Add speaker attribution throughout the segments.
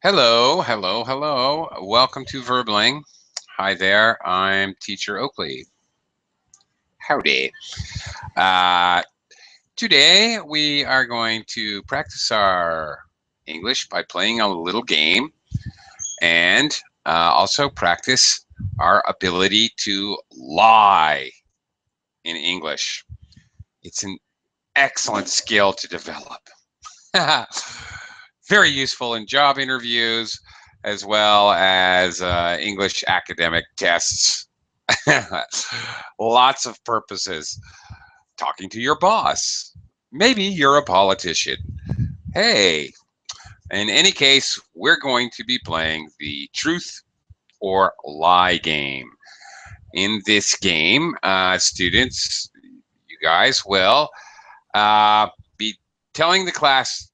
Speaker 1: Hello, hello, hello. Welcome to Verbling. Hi there, I'm Teacher Oakley. Howdy. Uh, Today we are going to practice our English by playing a little game and also practice our ability to lie in English. It's an excellent skill to develop. Very useful in job interviews as well as English academic tests. Lots of purposes. Talking to your boss. Maybe you're a politician. Hey, in any case, we're going to be playing the truth or lie game. In this game, students, you guys will be telling the class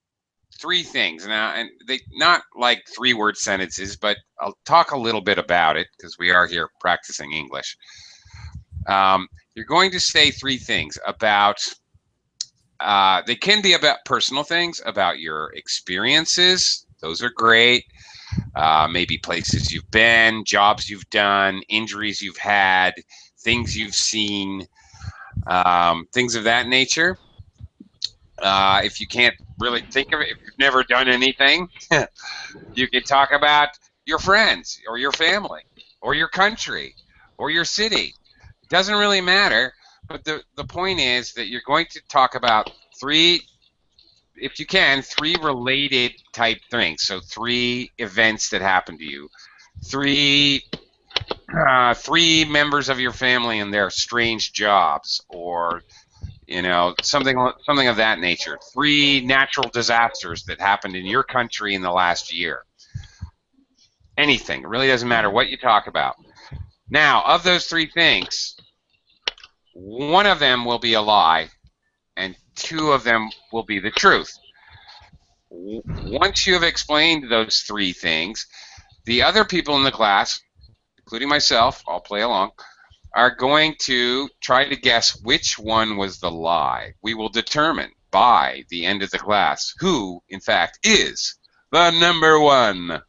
Speaker 1: three things now, and they not like three-word sentences, but I'll talk a little bit about it because we are here practicing English. You're going to say three things about. They can be about personal things, about your experiences. Those are great. Maybe places you've been, jobs you've done, injuries you've had, things you've seen, things of that nature. If you can't really think of it, if you've never done anything, you can talk about your friends or your family or your country or your city. It doesn't really matter, but the point is that you're going to talk about three, if you can, three related type things. So three events that happened to you, three three members of your family and their strange jobs, or something of that nature. Three natural disasters that happened in your country in the last year. Anything. It really doesn't matter what you talk about. Now, of those three things, one of them will be a lie, and two of them will be the truth. Once you have explained those three things, the other people in the class, including myself, I'll play along, are going to try to guess which one was the lie. We will determine by the end of the class who, in fact, is the number one,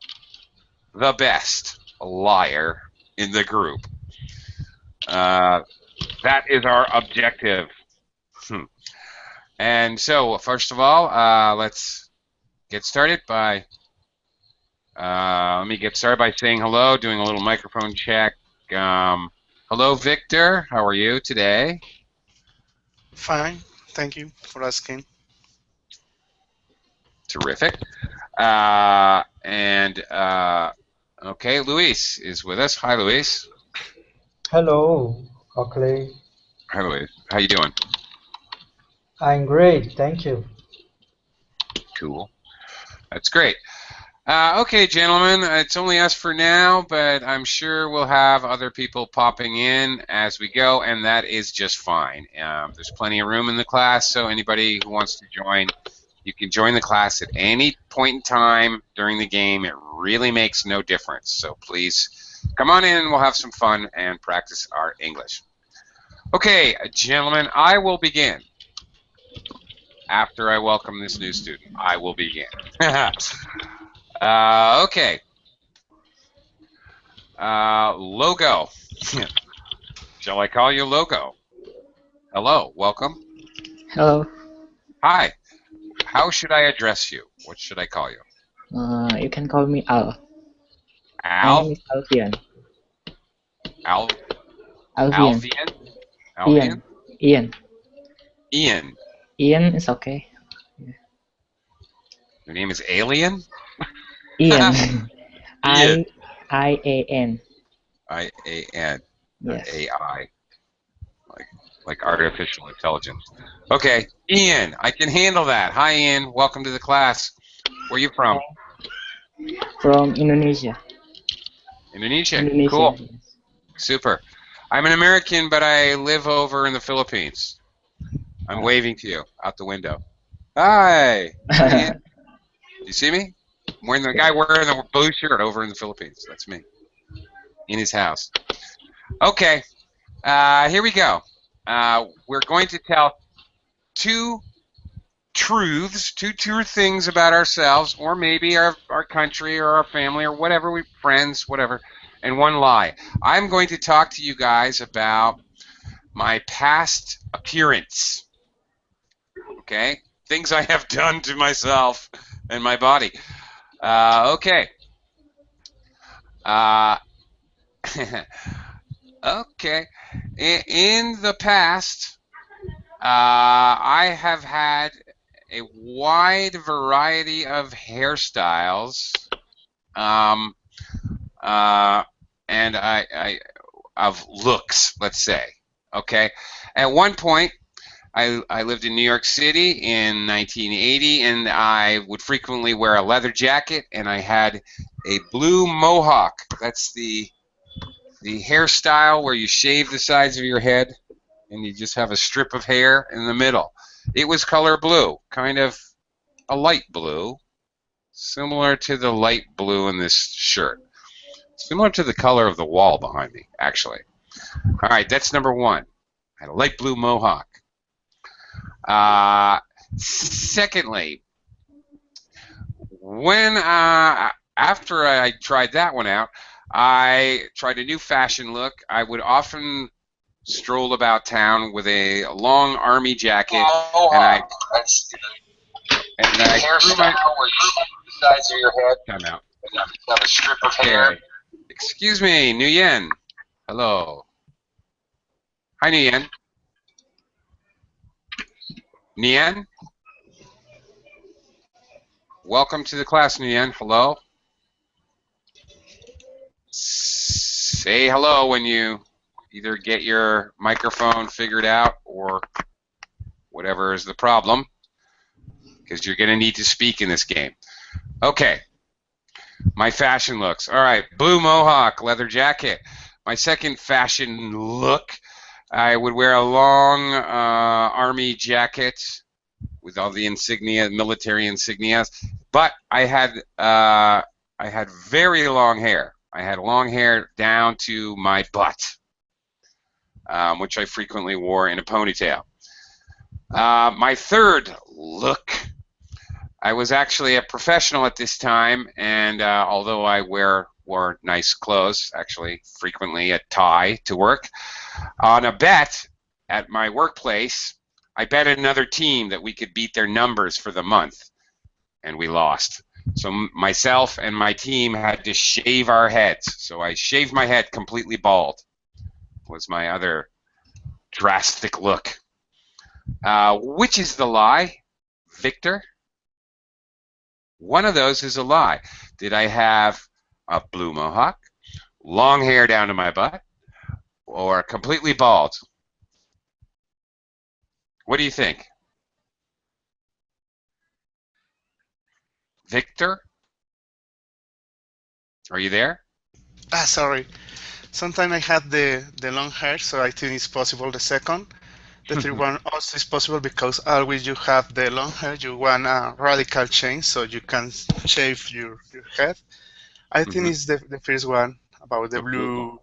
Speaker 1: the best liar in the group. That is our objective. And so, first of all, let's get started by. Let me get started by saying hello, doing a little microphone check. Hello, Victor. How are you today?
Speaker 2: Fine, thank you for asking.
Speaker 1: Terrific. Okay, Luis is with us. Hi, Luis.
Speaker 3: Hello, Oakley.
Speaker 1: Hi, Luis. How you doing?
Speaker 3: I'm great, thank you.
Speaker 1: Cool. That's great. Okay, gentlemen, it's only us for now, but I'm sure we'll have other people popping in as we go, and that is just fine. There's plenty of room in the class, so anybody who wants to join, you can join the class at any point in time during the game. It really makes no difference, so please come on in and we'll have some fun and practice our English. Okay, gentlemen, I will begin. After I welcome this new student, I will begin. Okay. Logo. Shall I call you Logo? Hello, welcome.
Speaker 4: Hello,
Speaker 1: Hi. How should I address you? What should I call you?
Speaker 4: you can call me Al. My
Speaker 1: Al?
Speaker 4: name is Alfian.
Speaker 1: Al?
Speaker 4: Alfian.
Speaker 1: Alfian?
Speaker 4: Ian.
Speaker 1: Alfian?
Speaker 4: Ian.
Speaker 1: Ian.
Speaker 4: Ian is okay.
Speaker 1: Your name is Alien?
Speaker 4: Ian.
Speaker 1: Ian.
Speaker 4: I-A-N.
Speaker 1: I-A-N.
Speaker 4: Yes.
Speaker 1: A-I. Like artificial intelligence. Okay, Ian, I can handle that. Hi, Ian. Welcome to the class. Where are you from?
Speaker 4: From Indonesia.
Speaker 1: Indonesia.
Speaker 4: Indonesia.
Speaker 1: Cool.
Speaker 4: Yes.
Speaker 1: Super. I'm an American, but I live over in the Philippines. I'm waving to you out the window. Hi. Hi, Ian. Do you see me? I'm wearing the guy wearing the blue shirt over in the Philippines. That's me. In his house. Okay. Here we go. We're going to tell two truths, two true things about ourselves, or maybe our country or our family or whatever, friends, whatever, and one lie. I'm going to talk to you guys about my past appearance. Okay? Things I have done to myself and my body. Okay. Okay. In the past, I have had a wide variety of hairstyles, and I of looks, let's say. Okay. At one point, I lived in New York City in 1980, and I would frequently wear a leather jacket, and I had a blue mohawk. That's the hairstyle where you shave the sides of your head, and you just have a strip of hair in the middle. It was color blue, kind of a light blue, similar to the light blue in this shirt. Similar to the color of the wall behind me, actually. All right, that's number one. I had a light blue mohawk. Secondly, when after I tried that one out, I tried a new fashion look. I would often stroll about town with a long army jacket, and I grew my sides of your head. Time out. Have a strip of hair. Excuse me, Nguyen. Hello. Hi, Nguyen. Nguyen? Welcome to the class, Nguyen. Hello. Say hello when you either get your microphone figured out or whatever is the problem, because you're going to need to speak in this game. Okay. My fashion looks. All right. Blue mohawk, leather jacket. My second fashion look, I would wear a long army jacket with all the insignia, military insignia, but I had very long hair. I had long hair down to my butt, which I frequently wore in a ponytail. My third look, I was actually a professional at this time, and although I wore nice clothes, actually frequently a tie to work, on a bet at my workplace, I bet another team that we could beat their numbers for the month, and we lost. So myself and my team had to shave our heads. So I shaved my head completely bald. Was my other drastic look. Which is the lie, Victor? One of those is a lie. Did I have a blue mohawk, long hair down to my butt, or completely bald? What do you think? Victor? Are you there?
Speaker 2: Sorry. Sometimes I had the long hair, so I think it's possible the second. The third one also is possible because always you have the long hair, you want a radical change, so you can shave your head. I think it's the first one about the blue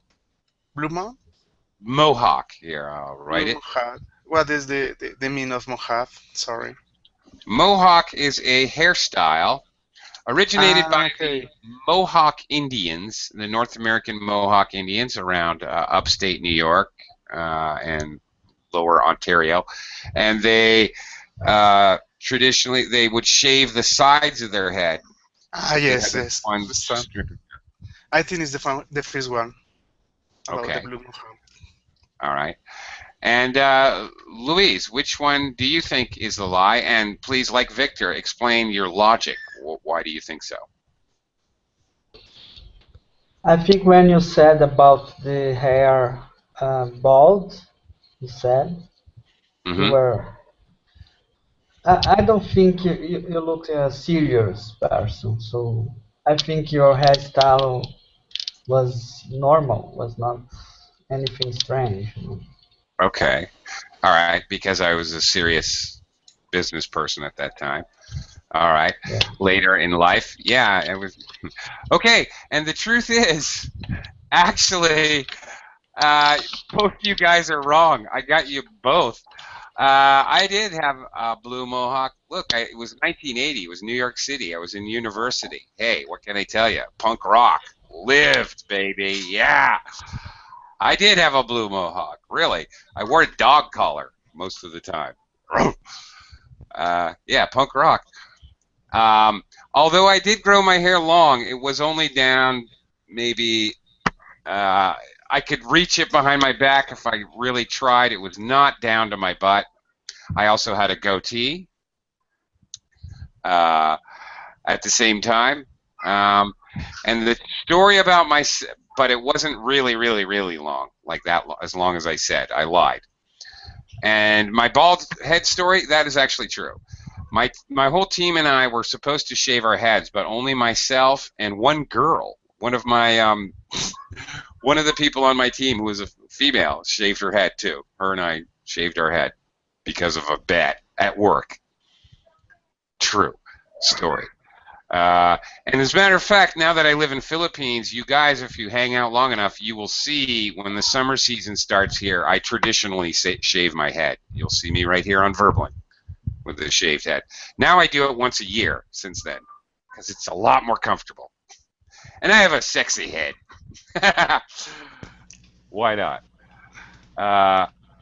Speaker 1: Mohawk. Here, I'll write it.
Speaker 2: mohawk. What is the meaning of mohawk? Sorry.
Speaker 1: Mohawk is a hairstyle originated by the Mohawk Indians, the North American Mohawk Indians around upstate New York and lower Ontario, and they traditionally they would shave the sides of their head.
Speaker 2: Yes.
Speaker 1: One
Speaker 2: I think it's the first one about the blue mohawk.
Speaker 1: All right. And Louise, which one do you think is the lie? And please, like Victor, explain your logic. Why do you think so?
Speaker 3: I think when you said about the hair bald, you said you were. I don't think you look a serious person, so I think your hairstyle was normal, was not anything strange.
Speaker 1: Okay. All right, because I was a serious business person at that time. All right. Yeah. Later in life, yeah, it was. Okay, and the truth is, actually, both you guys are wrong. I got you both. I did have a blue mohawk. Look, it was 1980. It was New York City. I was in university. Hey, what can I tell you? Punk rock lived, baby. Yeah. I did have a blue mohawk. Really. I wore a dog collar most of the time. Yeah, punk rock. Although I did grow my hair long, it was only down maybe. I could reach it behind my back if I really tried. It was not down to my butt. I also had a goatee at the same time. And the story about but it wasn't really, really, really long, like that, as long as I said. I lied. And my bald head story, that is actually true. My whole team and I were supposed to shave our heads, but only myself and one girl, one of my one of the people on my team who was a female, shaved her head too. Her and I shaved our head because of a bet at work. True story. And as a matter of fact, now that I live in Philippines, you guys, if you hang out long enough, you will see when the summer season starts here, I traditionally shave my head. You'll see me right here on Verblin with a shaved head. Now I do it once a year since then because it's a lot more comfortable. And I have a sexy head. Why not?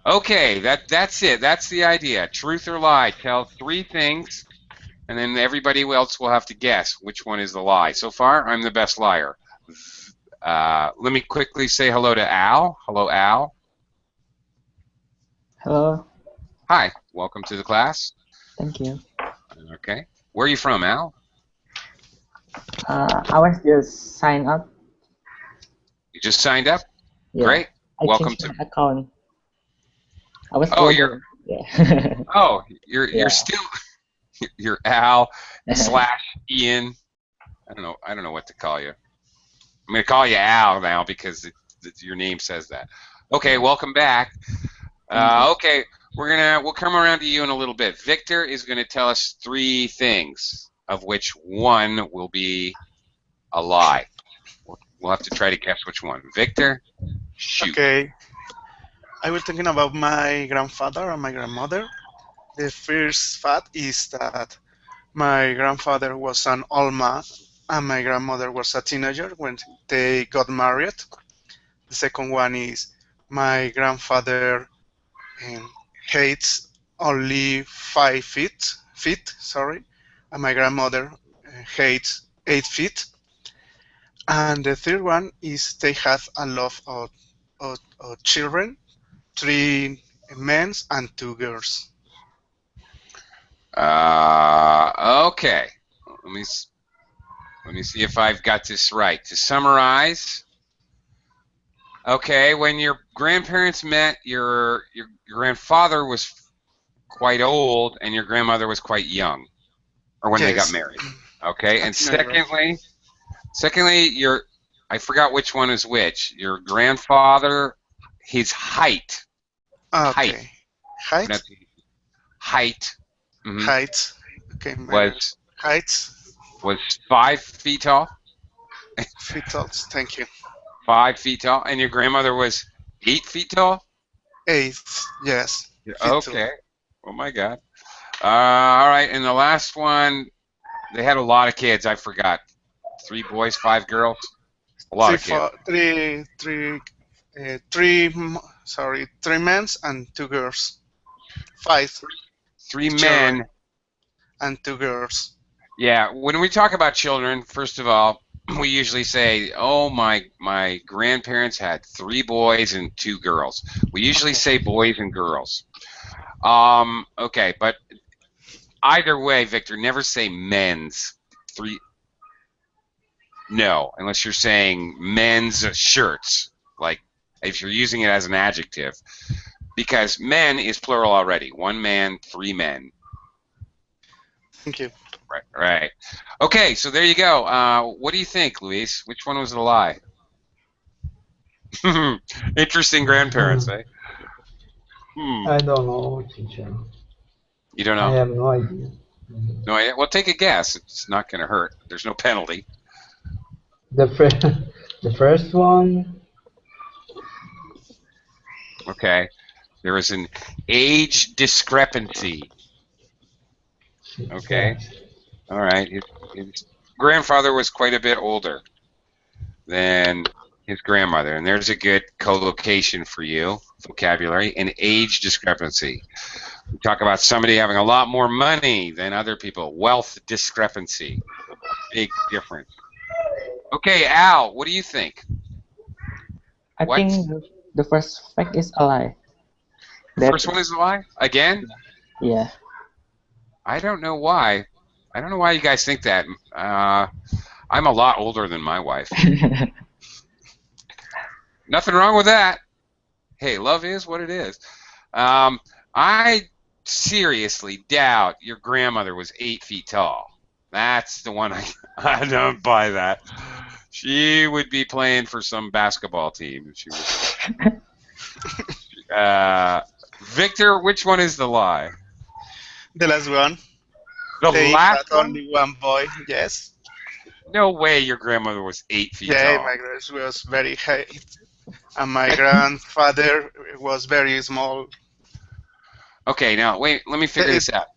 Speaker 1: Okay, that's it. That's the idea. Truth or lie. Tell 3 things, and then everybody else will have to guess which one is the lie. So far, I'm the best liar. Let me quickly say hello to Al. Hello, Al.
Speaker 4: Hello.
Speaker 1: Hi. Welcome to the class.
Speaker 4: Thank you.
Speaker 1: Okay. Where are you from, Al?
Speaker 4: I was just signed up.
Speaker 1: You just signed up?
Speaker 4: Yeah.
Speaker 1: Great.
Speaker 4: I
Speaker 1: Welcome
Speaker 4: changed
Speaker 1: to.
Speaker 4: my account. I was.
Speaker 1: Oh, you're.
Speaker 4: Yeah.
Speaker 1: Oh, you're
Speaker 4: Yeah.
Speaker 1: still. You're Al / Ian. I don't know what to call you. I'm gonna call you Al now because your name says that. Okay, welcome back. Okay, we'll come around to you in a little bit. Victor is gonna tell us 3 things, of which one will be a lie. We'll have to try to guess which one. Victor, shoot.
Speaker 2: Okay. I was thinking about my grandfather and my grandmother. The first fact is that my grandfather was an old man and my grandmother was a teenager when they got married. The second one is my grandfather hates only 5 feet, and my grandmother hates 8 feet. And the third one is they have a lot of children, 3 men and 2 girls.
Speaker 1: Okay. Let me see if I've got this right. To summarize, okay, when your grandparents met, your grandfather was quite old and your grandmother was quite young, or when they got married. Okay, and secondly, I forgot which one is which. Your grandfather, his height.
Speaker 2: Okay. Height.
Speaker 1: Mm-hmm.
Speaker 2: Height. Okay.
Speaker 1: Was 5 feet tall.
Speaker 2: Feet tall. Thank you.
Speaker 1: 5 feet tall, and your grandmother was 8 feet tall.
Speaker 2: 8. Yes.
Speaker 1: Okay. Oh my God. All right, and the last one, they had a lot of kids. I forgot. 3 boys, 5 girls. A lot of kids.
Speaker 2: 3 men and 2 girls. 5.
Speaker 1: 3 men
Speaker 2: and 2 girls.
Speaker 1: Yeah, when we talk about children, first of all, we usually say, "Oh, my grandparents had 3 boys and 2 girls." We usually say boys and girls. Okay, but either way, Victor, never say men's 3. No, unless you're saying men's shirts, like if you're using it as an adjective, because men is plural already. 1 man, 3 men.
Speaker 2: Thank you.
Speaker 1: Right. Okay, so there you go. What do you think, Luis? Which one was the lie? Interesting grandparents, eh?
Speaker 3: I don't know, teacher.
Speaker 1: You don't know?
Speaker 3: I have no idea.
Speaker 1: No idea? Well, take a guess. It's not going to hurt. There's no penalty.
Speaker 3: The first one.
Speaker 1: Okay. There is an age discrepancy. Okay. All right. His grandfather was quite a bit older than his grandmother, and there's a good co-location for you, vocabulary, an age discrepancy. We talk about somebody having a lot more money than other people, wealth discrepancy, big difference. Okay, Al, what do you think?
Speaker 4: I think the first fact is a lie.
Speaker 1: The first one is a lie? Again?
Speaker 4: Yeah.
Speaker 1: I don't know why. I don't know why you guys think that. I'm a lot older than my wife. Nothing wrong with that. Hey, love is what it is. I seriously doubt your grandmother was 8 feet tall. That's the one I don't buy that. She would be playing for some basketball team. She was. Victor, which one is the lie?
Speaker 2: The last one.
Speaker 1: The
Speaker 2: they
Speaker 1: last
Speaker 2: had
Speaker 1: one?
Speaker 2: only one boy. Yes.
Speaker 1: No way your grandmother was 8 feet
Speaker 2: Yeah,
Speaker 1: tall.
Speaker 2: my grandmother was very high, and my grandfather was very small.
Speaker 1: Okay, now wait. Let me figure this out.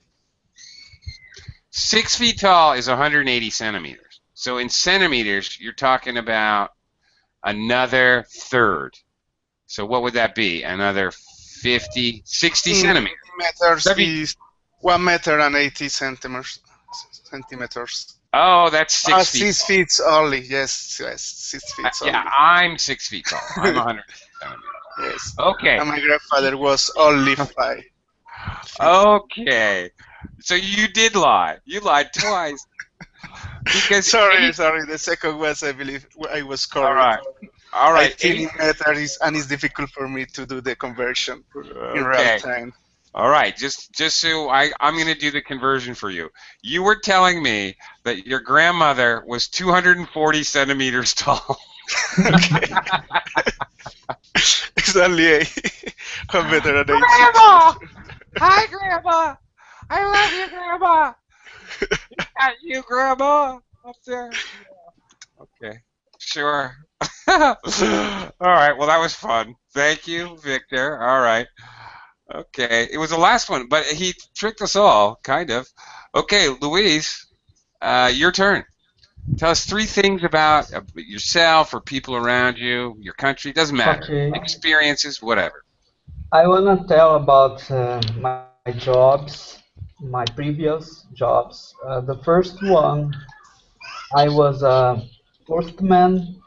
Speaker 1: 6 feet tall is 180 centimeters. So in centimeters, you're talking about another third. So what would that be? Another 50, 60 centimeters.
Speaker 2: Meters is 1 meter and 80 centimeters.
Speaker 1: Oh, that's 6 feet.
Speaker 2: 6 feet only. Yes, 6 feet only.
Speaker 1: Yeah, I'm 6 feet tall. I'm 100 centimeters.
Speaker 2: Yes.
Speaker 1: Okay.
Speaker 2: And my grandfather was only 5 feet.
Speaker 1: Okay. So you did lie. You lied twice. Because
Speaker 2: sorry. The second was, I believe, I was correct.
Speaker 1: All right.
Speaker 2: 18 meters, and it's difficult for me to do the conversion in real time.
Speaker 1: All right. Just so I'm going to do the conversion for you. You were telling me that your grandmother was 240 centimeters tall.
Speaker 2: Okay. It's only 1 meter and 80.
Speaker 1: Grandma! Hi, Grandma! I love you, Grandma! Got you, Grandma! Up there. Okay. Sure. All right. Well, that was fun. Thank you, Victor. All right. Okay. It was the last one, but he tricked us all, kind of. Okay, Luis, your turn. Tell us 3 things about yourself or people around you, your country. Doesn't matter.
Speaker 3: Okay.
Speaker 1: Experiences, whatever.
Speaker 3: I want to tell about my jobs, my previous jobs. The first one, I was a postman,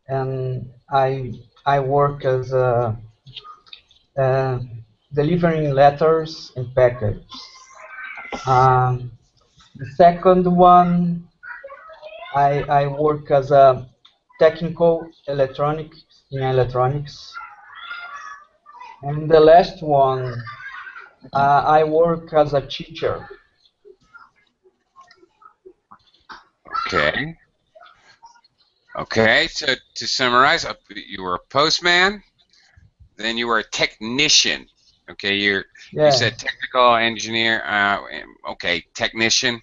Speaker 3: and I work as a delivering letters and packages. The second one, I work as a technical electronics in electronics. And the last one, I work as a teacher.
Speaker 1: Okay. Okay, so to summarize, you were a postman, then you were a technician. Okay, you said technical engineer. Okay, technician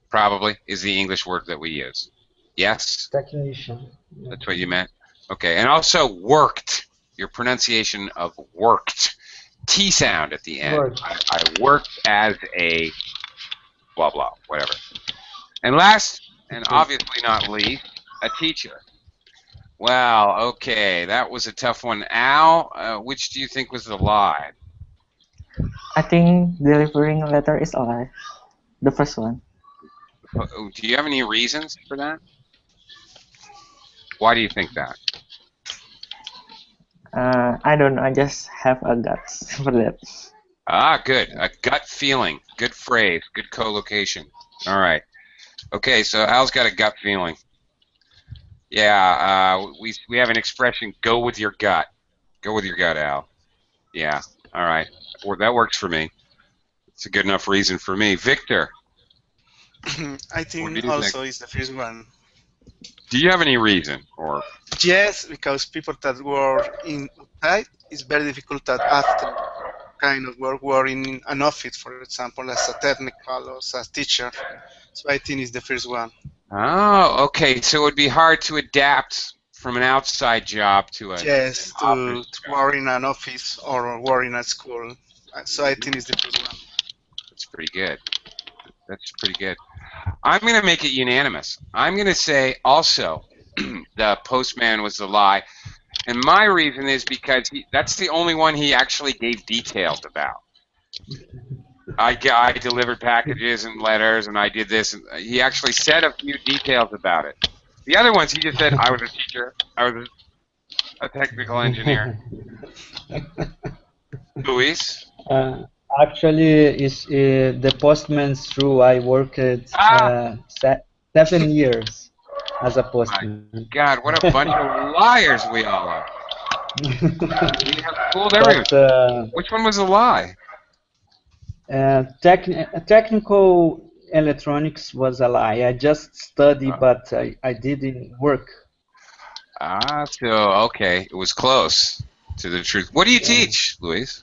Speaker 1: probably is the English word that we use. Yes?
Speaker 3: Technician. Yeah.
Speaker 1: That's what you meant? Okay, and also worked. Your pronunciation of worked. T sound at the end. I worked as a blah, blah, whatever. And last, and obviously not least, a teacher. Well, okay, that was a tough one. Al, which do you think was the lie?
Speaker 4: I think delivering a letter is a lie. The first one.
Speaker 1: Do you have any reasons for that? Why do you think that?
Speaker 4: I don't know. I just have a gut for that.
Speaker 1: Ah, good. A gut feeling. Good phrase. Good co-location. All right. Okay, so Al's got a gut feeling. Yeah, we have an expression, go with your gut. Go with your gut, Al. Yeah, all right. Well, that works for me. It's a good enough reason for me. Victor?
Speaker 2: I think also is the first one.
Speaker 1: Do you have any reason? Or
Speaker 2: yes, because people that work inside, it's very difficult that after kind of work in an office, for example, as a technical or as a teacher. So I think it's the first one.
Speaker 1: Oh, okay. So it would be hard to adapt from an outside job to a
Speaker 2: Yes, to
Speaker 1: office job.
Speaker 2: work in an office or work in a school. So I think it's the first one.
Speaker 1: That's pretty good. That's pretty good. I'm going to make it unanimous. I'm going to say also the postman was the lie. And my reason is because that's the only one he actually gave details about. I delivered packages and letters, and I did this. And he actually said a few details about it. The other ones, he just said, I was a teacher. I was a technical engineer. Luis?
Speaker 3: Actually, is the postman's true. I worked 7 years as a postman.
Speaker 1: My God, what a bunch of liars we all are. We have fooled everyone.
Speaker 3: But,
Speaker 1: Which one was a lie?
Speaker 3: technical electronics was a lie. I just studied, but I didn't work.
Speaker 1: So, okay. It was close to the truth. What do you teach, Luis?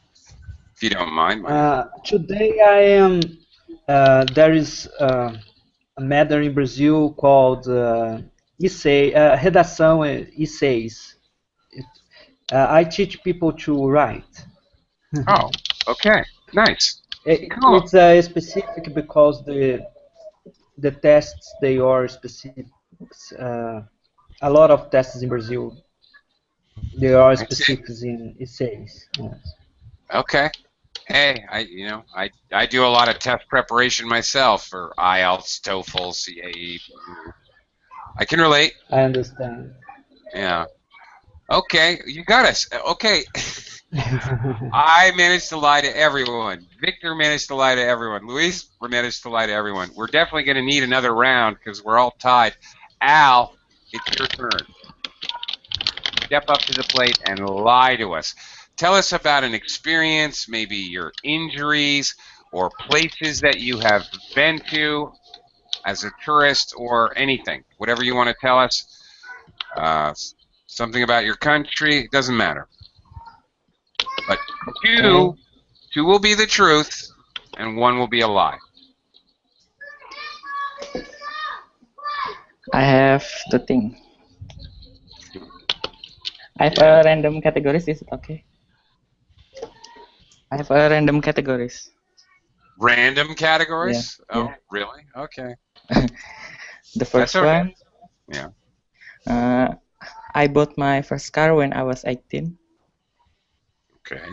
Speaker 1: If you don't mind.
Speaker 3: Today I am, there is a matter in Brazil called redação essays. I teach people to write.
Speaker 1: Oh, okay. Nice.
Speaker 3: Cool. It's specific because the tests, they are specific. A lot of tests in Brazil, they are specific in essays. Yes.
Speaker 1: Okay. Hey, I do a lot of test preparation myself for IELTS, TOEFL, CAE. I can relate.
Speaker 3: I understand.
Speaker 1: Yeah. Okay, you got us. Okay. I managed to lie to everyone. Victor managed to lie to everyone. Luis managed to lie to everyone. We're definitely going to need another round because we're all tied. Al, it's your turn. Step up to the plate and lie to us. Tell us about an experience, maybe your injuries or places that you have been to as a tourist or anything. Whatever you want to tell us. Something about your country, it doesn't matter. But two will be the truth, and one will be a lie.
Speaker 4: I have to think. I have a random categories. Is it okay? I have a random categories.
Speaker 1: Random categories?
Speaker 4: Yeah.
Speaker 1: Oh, really? Okay.
Speaker 4: The first one.
Speaker 1: Yeah.
Speaker 4: I bought my first car when I was 18.
Speaker 1: Okay.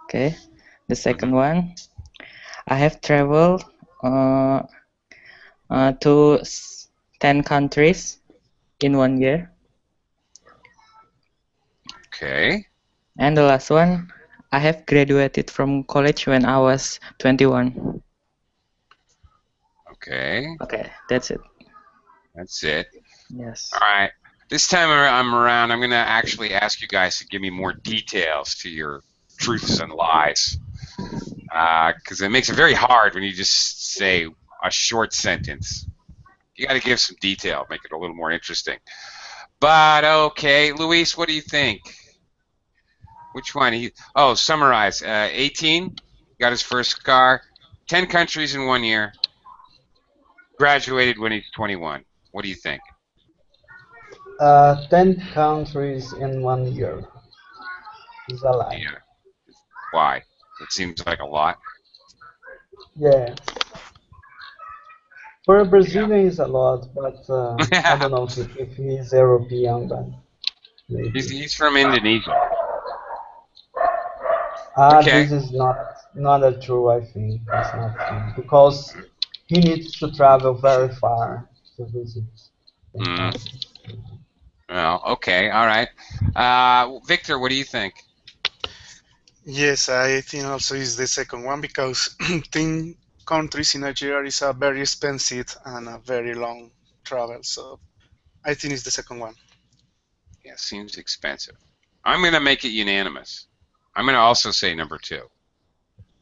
Speaker 4: Okay. The second one, I have traveled to 10 countries in 1 year.
Speaker 1: Okay.
Speaker 4: And the last one, I have graduated from college when I was 21.
Speaker 1: Okay.
Speaker 4: Okay, that's it.
Speaker 1: That's it.
Speaker 4: Yes.
Speaker 1: All right. This time I'm around, I'm going to actually ask you guys to give me more details to your truths and lies. Because it makes it very hard when you just say a short sentence. You got to give some detail, make it a little more interesting. But, okay, Luis, what do you think? Which one? Summarize. 18, got his first car, 10 countries in 1 year, graduated when he's 21. What do you think?
Speaker 3: 10 countries in 1 year is a lie.
Speaker 1: Yeah. Why? It seems like a lot.
Speaker 3: Yes. For a Brazilian, it's a lot, but I don't know if he's European, but maybe.
Speaker 1: He's from Indonesia.
Speaker 3: This is not a true, I think. It's not true. Because he needs to travel very far to visit.
Speaker 1: Well, okay, all right. Victor, what do you think?
Speaker 2: Yes, I think also is the second one because 10 countries in a year is a very expensive and a very long travel. So I think it's the second one.
Speaker 1: Yeah, seems expensive. I'm going to make it unanimous. I'm going to also say number 2.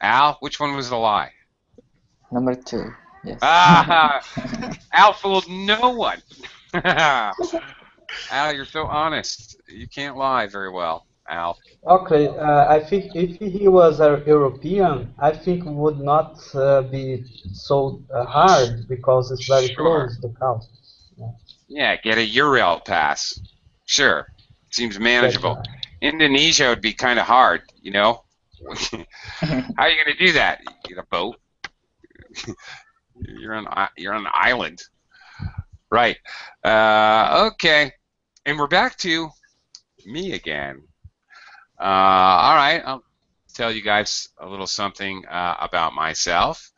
Speaker 1: Al, which one was the lie?
Speaker 4: Number 2. Yes.
Speaker 1: Al fooled no one. Al, you're so honest. You can't lie very well, Al.
Speaker 3: Okay, I think if he was a European, I think it would not be so hard because it's very close, the countries.
Speaker 1: Yeah, get a Eurail pass. Sure. Seems manageable.
Speaker 3: That's
Speaker 1: Indonesia would be kind of hard, you know? How are you going to do that? You get a boat? You're on an island. Right. Okay. And we're back to me again. All right. I'll tell you guys a little something about myself.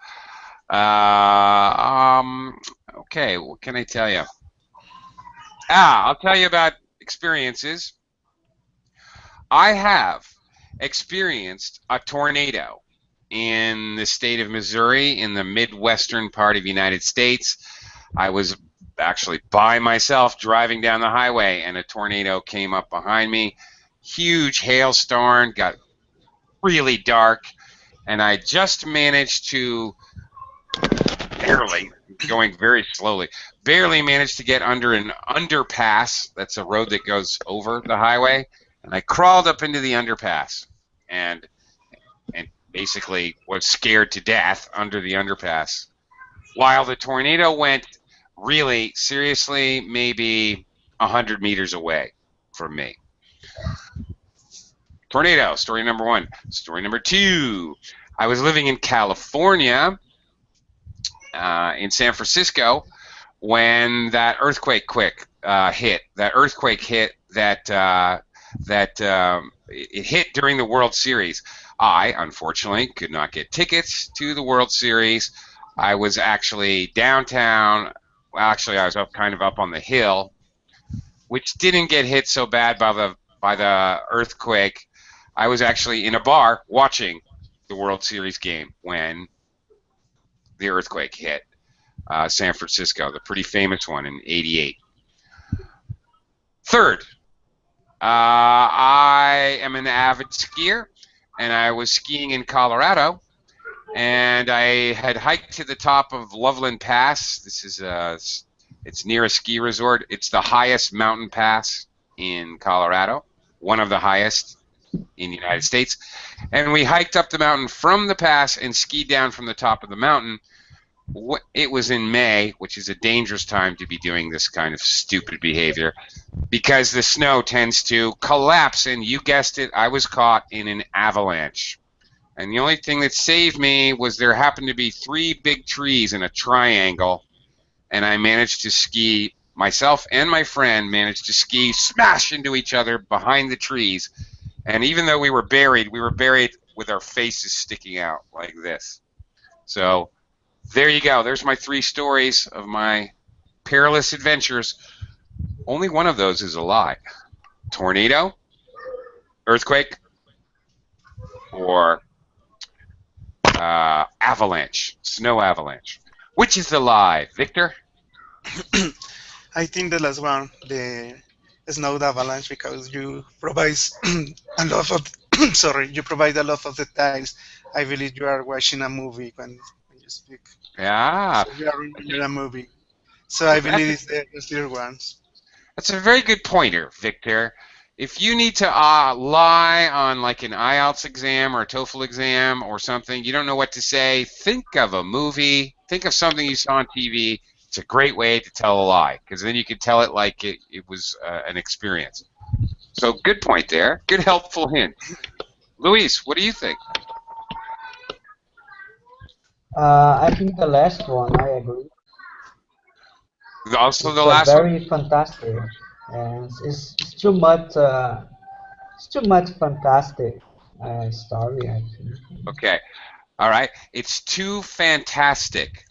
Speaker 1: Okay. What can I tell you? I'll tell you about experiences. I have experienced a tornado in the state of Missouri in the midwestern part of the United States. I was actually by myself driving down the highway and a tornado came up behind me. Huge hailstorm, got really dark, and I just managed to barely, going very slowly, barely managed to get under an underpass. That's a road that goes over the highway. And I crawled up into the underpass and basically was scared to death under the underpass. While the tornado went really, seriously, maybe 100 meters away from me. Tornado, story number one. Story number two. I was living in California, in San Francisco, when that earthquake hit. That earthquake hit that it hit during the World Series. I, unfortunately, could not get tickets to the World Series. I was actually downtown. Well, actually, I was kind of up on the hill, which didn't get hit so bad by the earthquake. I was actually in a bar watching the World Series game when the earthquake hit San Francisco, the pretty famous one in '88. Third, I am an avid skier, and I was skiing in Colorado, and I had hiked to the top of Loveland Pass. This is it's near a ski resort. It's the highest mountain pass in Colorado, one of the highest in the United States. And we hiked up the mountain from the pass and skied down from the top of the mountain. It was in May, which is a dangerous time to be doing this kind of stupid behavior, because the snow tends to collapse, and you guessed it, I was caught in an avalanche. And the only thing that saved me was there happened to be 3 big trees in a triangle, and I managed to ski, myself and my friend managed to ski smash into each other behind the trees. And even though we were buried with our faces sticking out like this. So there you go. There's my 3 stories of my perilous adventures. Only one of those is a lie. Tornado, earthquake, or avalanche, snow avalanche. Which is the lie, Victor?
Speaker 2: I think the last one, the snow avalanche, because you provide a lot of you provide a lot of details. I believe you are watching a movie when you speak.
Speaker 1: Yeah.
Speaker 2: So you are in a movie. So I believe it's the clear ones.
Speaker 1: That's a very good pointer, Victor. If you need to lie on like an IELTS exam or a TOEFL exam or something, you don't know what to say, think of a movie, think of something you saw on TV. It's a great way to tell a lie, because then you can tell it like it was an experience. So good point there. Good helpful hint. Luis, what do you think?
Speaker 3: I think the last one, I agree.
Speaker 1: Also
Speaker 3: It's
Speaker 1: the last
Speaker 3: very
Speaker 1: one?
Speaker 3: fantastic, and it's too much. It's too much fantastic story, I think.
Speaker 1: Okay. All right. It's too fantastic.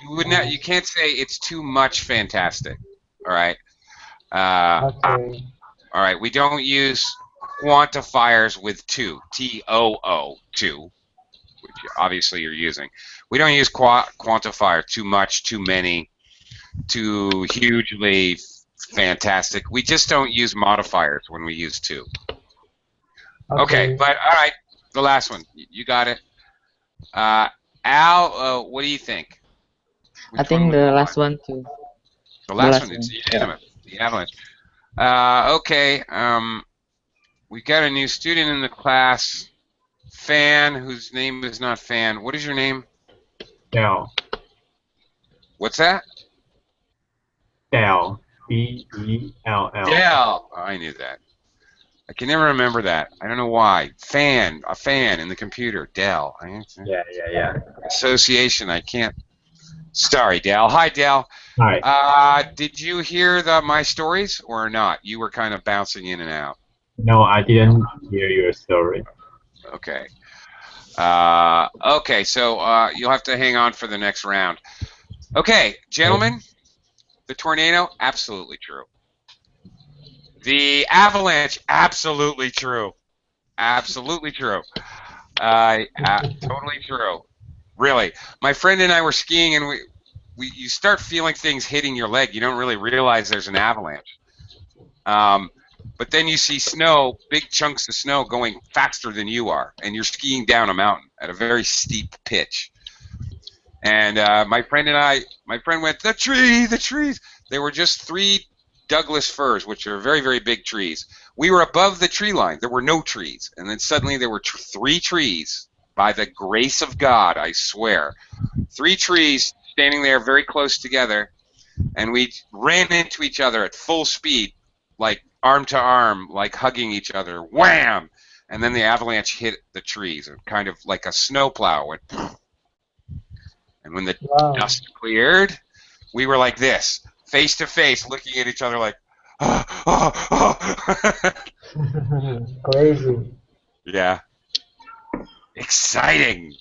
Speaker 1: You can't say it's too much fantastic. All right.
Speaker 3: Okay.
Speaker 1: All right. We don't use quantifiers with too, T-O-O, too, which obviously you're using. We don't use quantifier, too much, too many, too hugely fantastic. We just don't use modifiers when we use too. Okay, but all right, the last one. You got it. Al, what do you think?
Speaker 4: I think the last one too.
Speaker 1: The last one, it's unanimous. The avalanche. Okay, we got a new student in the class, Fan, whose name is not Fan. What is your name?
Speaker 5: Dal.
Speaker 1: What's that?
Speaker 5: Dal. Dell.
Speaker 1: Dell. Oh, I knew that. I can never remember that. I don't know why. A fan in the computer. Dell.
Speaker 5: Yeah.
Speaker 1: Association. I can't. Sorry, Dell. Hi, Dell.
Speaker 5: Hi.
Speaker 1: Did you hear my stories or not? You were kind of bouncing in and out.
Speaker 5: No, I didn't hear your story.
Speaker 1: Okay. Okay, so you'll have to hang on for the next round. Okay, gentlemen, the tornado, absolutely true. The avalanche, absolutely true. Absolutely true. Totally true. Really. My friend and I were skiing, and you start feeling things hitting your leg. You don't really realize there's an avalanche. But then you see snow, big chunks of snow going faster than you are, and you're skiing down a mountain at a very steep pitch. And my friend went, the trees. They were just 3 Douglas firs, which are very, very big trees. We were above the tree line. There were no trees. And then suddenly there were 3 trees, by the grace of God, I swear. 3 trees standing there very close together, and we ran into each other at full speed, like arm to arm, like hugging each other. Wham! And then the avalanche hit the trees, kind of like a snowplow went. And when the dust cleared, we were like this, face to face, looking at each other like,
Speaker 3: Crazy.
Speaker 1: Yeah. Exciting.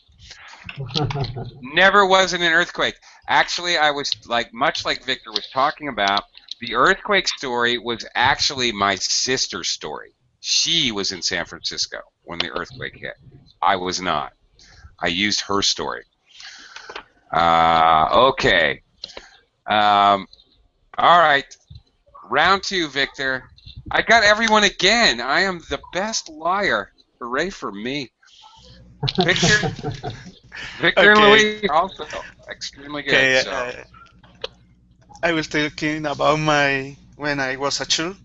Speaker 1: Never was in an earthquake. Actually, I was much like Victor was talking about, the earthquake story was actually my sister's story. She was in San Francisco when the earthquake hit. I was not. I used her story. Okay. All right. Round 2, Victor. I got everyone again. I am the best liar. Hooray for me. Victor and Louis are also extremely good.
Speaker 2: Okay,
Speaker 1: so.
Speaker 2: I was talking about when I was a child.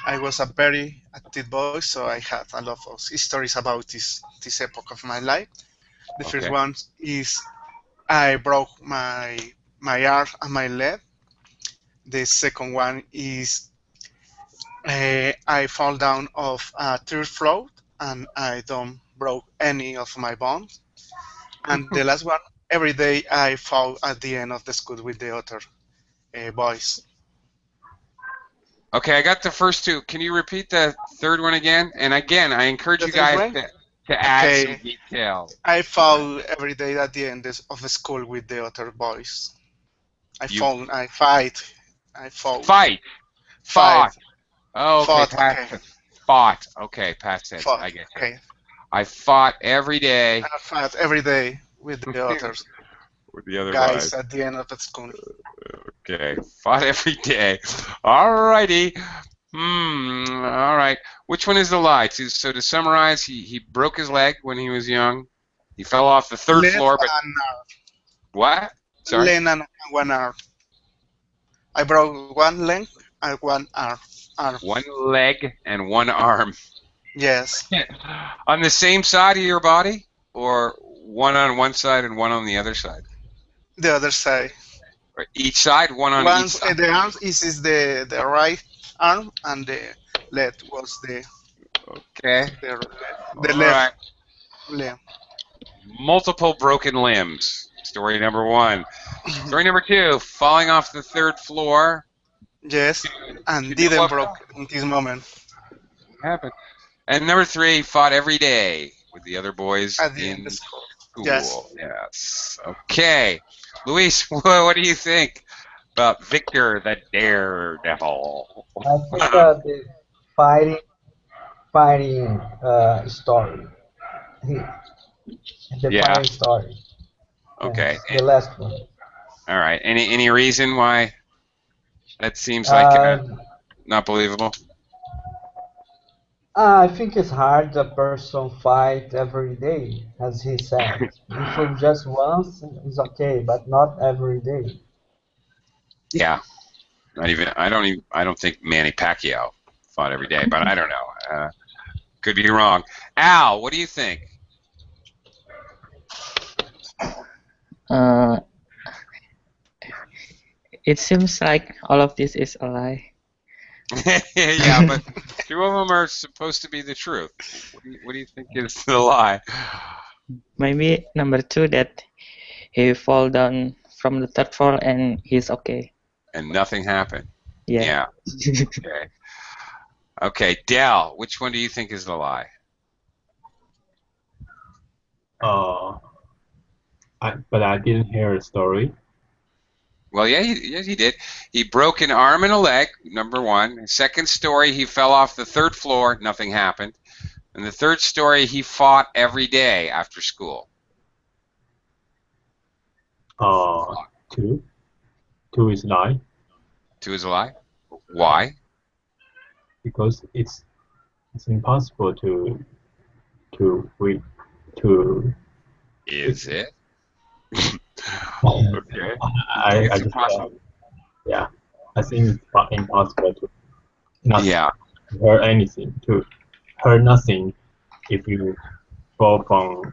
Speaker 2: I was a very active boy, so I had a lot of stories about this epoch of my life. The first one is I broke my arm and my leg. The second one is I fall down off a 3rd floor and I don't broke any of my bones. And the last one, every day I fall at the end of the school with the other boys.
Speaker 1: Okay, I got the first 2. Can you repeat the third one again? And again, I encourage you guys to add some detail.
Speaker 2: I fall every day at the end of the school with the other boys. I fight.
Speaker 1: Fought. Oh, okay, Fought. Okay, past tense.
Speaker 2: Fought.
Speaker 1: I get you.
Speaker 2: Okay.
Speaker 1: I fought every day.
Speaker 2: I fought every day with the others.
Speaker 1: With the other
Speaker 2: guys at the end of the school.
Speaker 1: Okay, fought every day. Alrighty. All right. Which one is the lie? So to summarize, he broke his leg when he was young. He fell off the 3rd floor. But what? Sorry.
Speaker 2: Leg and 1 arm. I broke 1 leg and 1 arm.
Speaker 1: 1 leg and 1 arm.
Speaker 2: Yes.
Speaker 1: On the same side of your body, or one on one side and one on the other side?
Speaker 2: The other side.
Speaker 1: Or each side, one on each side.
Speaker 2: The arm is the right arm, and the leg was the left limb.
Speaker 1: Multiple broken limbs. Story number 1. Story number 2: falling off the 3rd floor.
Speaker 2: Yes, and didn't broke in this moment.
Speaker 1: Happened. And number 3: fought every day with the other boys in
Speaker 2: school.
Speaker 1: Yes. Okay. Luis, what do you think about Victor the Daredevil?
Speaker 3: I think the fighting story. Fighting story.
Speaker 1: Okay.
Speaker 3: Yes, the last one.
Speaker 1: All right. Any reason why that seems like not believable?
Speaker 3: I think it's hard a person fight every day, as he said. If it's just once, it's okay, but not every day.
Speaker 1: Yeah. I don't think Manny Pacquiao fought every day, but I don't know. Could be wrong. Al, what do you think?
Speaker 4: It seems like all of this is a lie.
Speaker 1: Yeah, but two of them are supposed to be the truth. What do you think is the lie?
Speaker 4: Maybe number 2, that he fall down from the third floor and he's okay.
Speaker 1: And nothing happened.
Speaker 4: Yeah.
Speaker 1: Okay. Okay, Dal, which one do you think is the lie?
Speaker 5: But I didn't hear a story.
Speaker 1: Well, yeah, he did. He broke an arm and a leg, number one. Second story, he fell off the third floor, nothing happened. And the third story, he fought every day after school.
Speaker 5: 2. 2 is lie.
Speaker 1: 2 is a lie? Why?
Speaker 5: Because it's impossible to read
Speaker 1: Is it? Okay.
Speaker 5: I
Speaker 1: It's
Speaker 5: just
Speaker 1: impossible.
Speaker 5: yeah, I think it's impossible to not
Speaker 1: Yeah.
Speaker 5: hurt anything, to hurt nothing if you fall from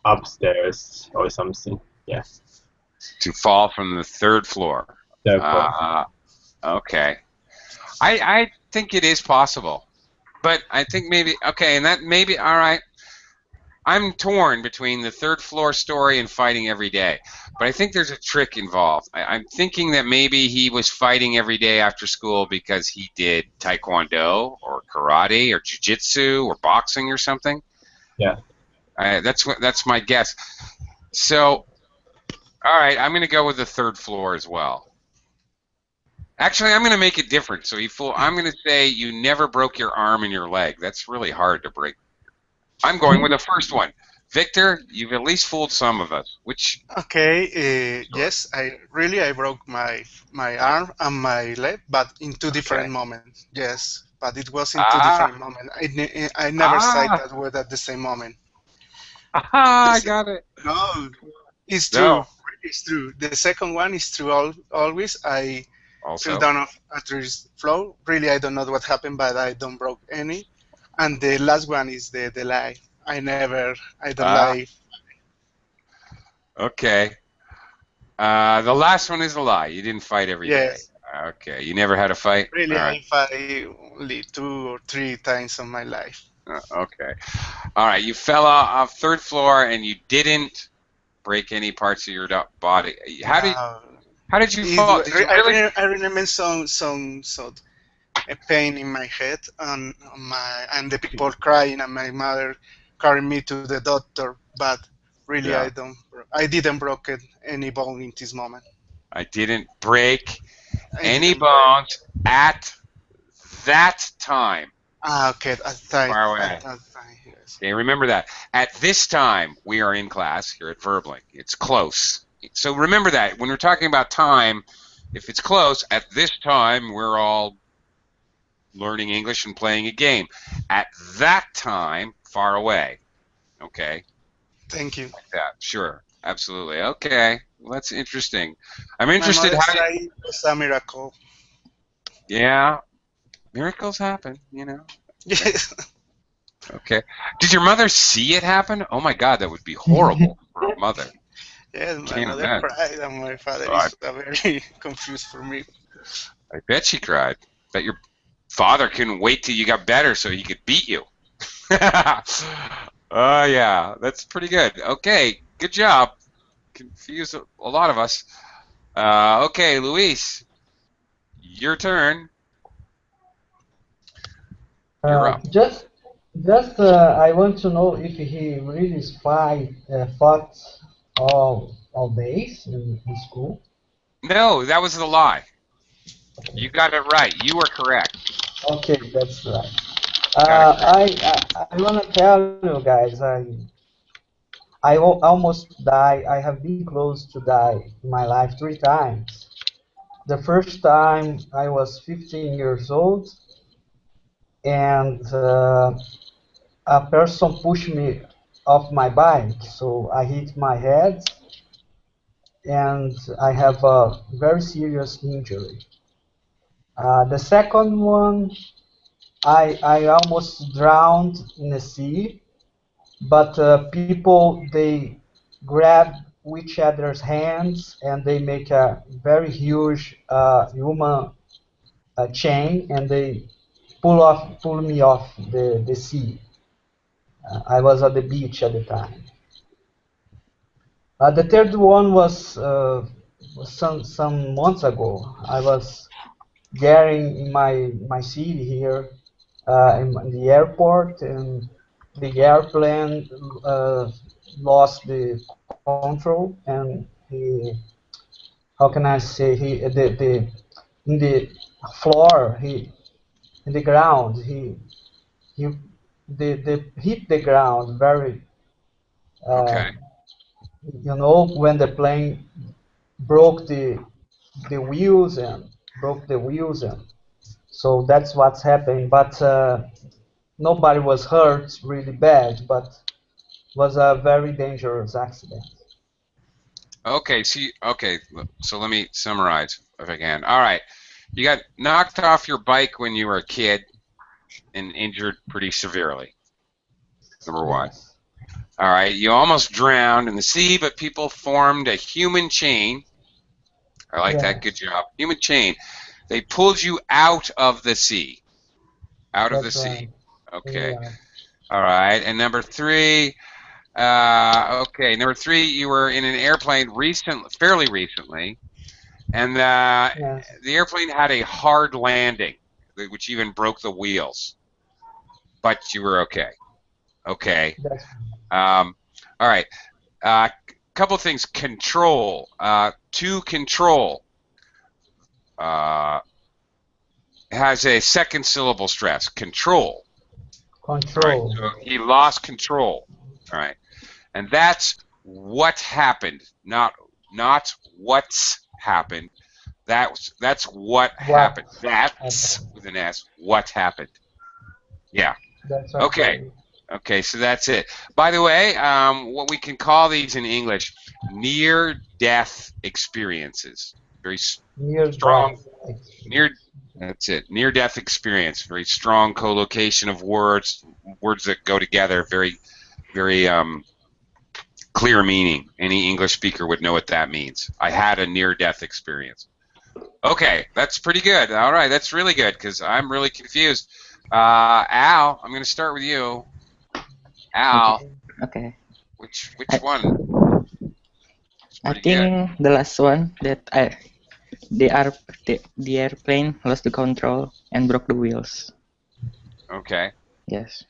Speaker 5: upstairs or something. Yeah.
Speaker 1: To fall from the third floor.
Speaker 5: Therefore,
Speaker 1: Okay. I think it is possible. But I think maybe, okay, and that maybe, all right. I'm torn between the third floor story and fighting every day. But I think there's a trick involved. I'm thinking that maybe he was fighting every day after school because he did taekwondo or karate or jiu-jitsu or boxing or something.
Speaker 5: yeah.
Speaker 1: That's my guess. So, all right, I'm going to go with the third floor as well. Actually, I'm going to make it different. So I'm going to say you never broke your arm and your leg. That's really hard to break. I'm going with the first one. Victor, you've at least fooled some of us. Which?
Speaker 2: Okay. Yes, I broke my arm and my leg, but in two different moments. Yes, but it was in two different moments. I never said that word at the same moment.
Speaker 1: I got it.
Speaker 2: No, it's true.
Speaker 1: No.
Speaker 2: It's true. The second one is true. Always, I fell down off at the floor. Really, I don't know what happened, but I don't broke any. And the last one is the lie. I don't lie.
Speaker 1: Okay. The last one is a lie. You didn't fight every day. Okay. You never had a fight?
Speaker 2: Really, I fight only 2 or 3 times in my life.
Speaker 1: Okay. All right. You fell off third floor and you didn't break any parts of your body. How did you fall?
Speaker 2: I remember some a pain in my head and the people crying and my mother carried me to the doctor, but really I didn't break any bone in this moment.
Speaker 1: I didn't break any bones at that time.
Speaker 2: Okay, at that
Speaker 1: Far away.
Speaker 2: At that time, yes.
Speaker 1: Okay, remember that. At this time, we are in class here at Verblink. It's close. So remember that. When we're talking about time, if it's close, at this time, we're all learning English and playing a game. At that time, far away. Okay?
Speaker 2: Thank you.
Speaker 1: Like that. Sure. Absolutely. Okay. Well, that's interesting. I'm interested
Speaker 2: how it was a miracle.
Speaker 1: Yeah. Miracles happen, you know.
Speaker 2: Yes.
Speaker 1: Okay. Did your mother see it happen? Oh my God, that would be horrible for a mother.
Speaker 2: Yes, my mother cried and my father is very confused for me.
Speaker 1: I bet she cried. Bet your father couldn't wait till you got better so he could beat you. Oh yeah, that's pretty good. Okay, good job. Confused a lot of us. Okay, Luis, your turn. You're up.
Speaker 3: Just I want to know if he really fought all days in school.
Speaker 1: No, that was the lie. You got it right. You were correct.
Speaker 3: Okay, that's right. I want to tell you guys, I almost died. I have been close to die in my life 3 times. The first time I was 15 years old, and a person pushed me off my bike, so I hit my head, and I have a very serious injury. The second one, I almost drowned in the sea, but people, they grab each other's hands and they make a very huge human chain, and they pull me off the sea. I was at the beach at the time. The third one was some months ago. I was getting in my city here in the airport, and the airplane lost the control, and he, how can I say, he the in the floor, he in the ground, he the hit the ground very
Speaker 1: Okay.
Speaker 3: when the plane broke the wheels and broke the wheels, and so that's what's happened. But nobody was hurt really bad, but was a very dangerous accident.
Speaker 1: Okay. See. Okay. So let me summarize if I can. All right. You got knocked off your bike when you were a kid and injured pretty severely. Number one.
Speaker 3: Yes.
Speaker 1: All right. You almost drowned in the sea, but people formed a human chain. I like that. Good
Speaker 3: Yes,
Speaker 1: job. Human chain. They pulled you out of the sea. Out of the
Speaker 3: that's
Speaker 1: sea.
Speaker 3: right.
Speaker 1: Okay.
Speaker 3: Yeah.
Speaker 1: All right. And number three. Okay. Number three. You were in an airplane fairly recently, and
Speaker 3: Yes,
Speaker 1: the airplane had a hard landing, which even broke the wheels. But you were okay. Okay.
Speaker 3: that's
Speaker 1: All right. Couple things. Control. To control has a second syllable stress. Control. All right.
Speaker 3: control.
Speaker 1: So he lost control. All right. And that's what happened, not what's happened. That's what
Speaker 3: What
Speaker 1: happened. That's
Speaker 3: happened?
Speaker 1: with an S. What happened? Yeah.
Speaker 3: That's
Speaker 1: Okay.
Speaker 3: okay.
Speaker 1: Okay. So that's it. By the way, what we can call these in English, near-death experiences. Very
Speaker 3: Near
Speaker 1: strong.
Speaker 3: death experience.
Speaker 1: That's it. Near-death experience. Very strong collocation of words that go together. Very, very clear meaning. Any English speaker would know what that means. I had a near-death experience. Okay, that's pretty good. All right, that's really good because I'm really confused. Al, I'm going to start with you. Al,
Speaker 4: Okay.
Speaker 1: which
Speaker 4: I,
Speaker 1: one? It's
Speaker 4: I
Speaker 1: pretty good.
Speaker 4: think the last one that the airplane lost the control and broke the wheels.
Speaker 1: Okay.
Speaker 4: Yes.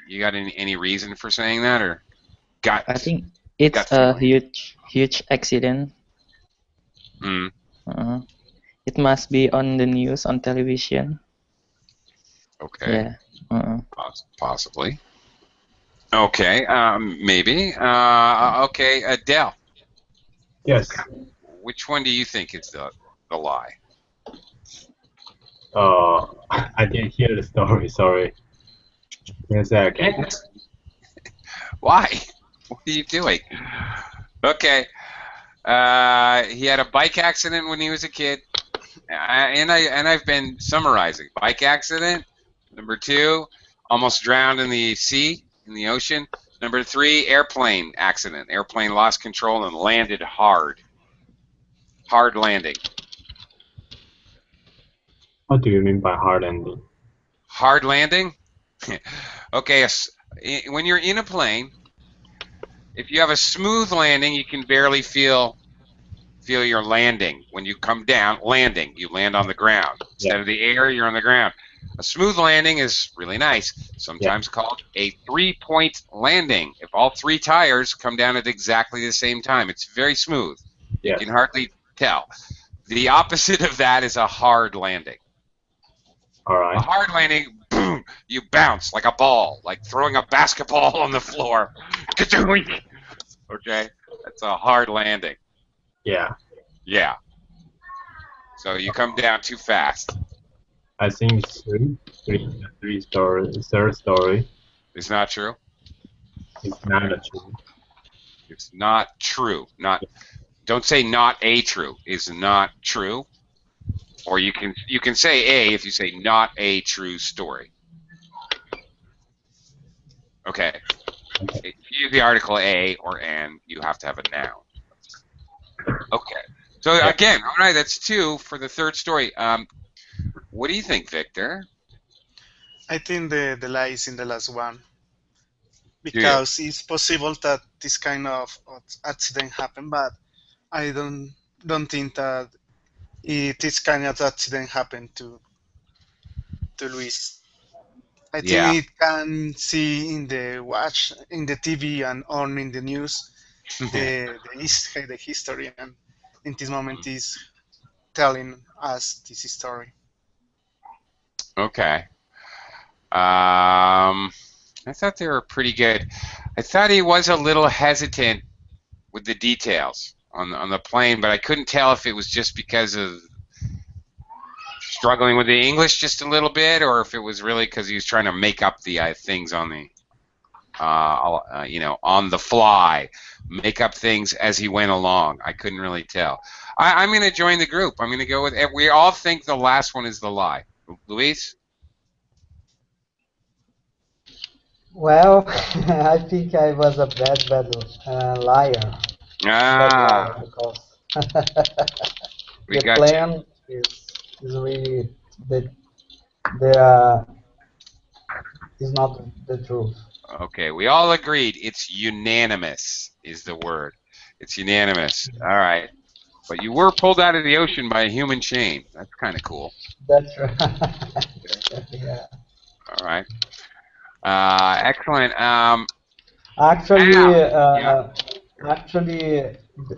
Speaker 1: You got any reason for saying that, or gut?
Speaker 4: I think it's
Speaker 1: gut
Speaker 4: a
Speaker 1: feeling?
Speaker 4: huge accident.
Speaker 1: Mm,
Speaker 4: Uh, it must be on the news on television.
Speaker 1: okay.
Speaker 4: Yeah.
Speaker 1: Possibly. Okay. Maybe. Okay. Adele,
Speaker 5: Yes.
Speaker 1: which one do you think is the lie?
Speaker 5: I didn't hear the story. Sorry. Give me a sec.
Speaker 1: Why? What are you doing? Okay. He had a bike accident when he was a kid, and I've been summarizing. Bike accident. Number two, almost drowned in the sea, in the ocean. Number three, airplane accident. Airplane lost control and landed hard. Hard landing.
Speaker 5: What do you mean by hard landing?
Speaker 1: Hard landing? Okay, when you're in a plane, if you have a smooth landing, you can barely feel your landing. When you come down, landing, you land on the ground. Instead of the air, you're on the ground. A smooth landing is really nice, sometimes called a three-point landing. If all three tires come down at exactly the same time, it's very smooth. You can hardly tell. The opposite of that is a hard landing.
Speaker 5: All right.
Speaker 1: A hard landing, boom, you bounce like a ball, like throwing a basketball on the floor. Okay? That's a hard landing.
Speaker 5: Yeah.
Speaker 1: Yeah. So you come down too fast.
Speaker 5: I think it's third story.
Speaker 1: It's not true?
Speaker 5: It's not true.
Speaker 1: It's not true. Don't say not a true. Is not true. Or you can say a if you say not a true story. Okay. If you use the article a or an, you have to have a noun. Okay. So again, all right, that's two for the third story. What do you think, Victor?
Speaker 2: I think the lie is in the last one
Speaker 1: you?
Speaker 2: because it's possible that this kind of accident happened, but I don't think that this kind of accident happened to Luis. I
Speaker 1: Yeah.
Speaker 2: think it can see in the watch in the TV and on in the news the history, and in this moment is telling us this story.
Speaker 1: Okay. I thought they were pretty good. I thought he was a little hesitant with the details on the plane, but I couldn't tell if it was just because of struggling with the English just a little bit, or if it was really because he was trying to make up the things on the, on the fly, make up things as he went along. I couldn't really tell. I'm going to join the group. I'm going to go with. We all think the last one is the lie. Luis?
Speaker 3: Well, I think I was a bad liar. Bad liar because the plan is really is not the truth.
Speaker 1: Okay, we all agreed. It's unanimous is the word. It's unanimous. All right. But you were pulled out of the ocean by a human chain. That's kind of cool.
Speaker 3: That's right. Yeah.
Speaker 1: All right. Excellent.
Speaker 3: Actually,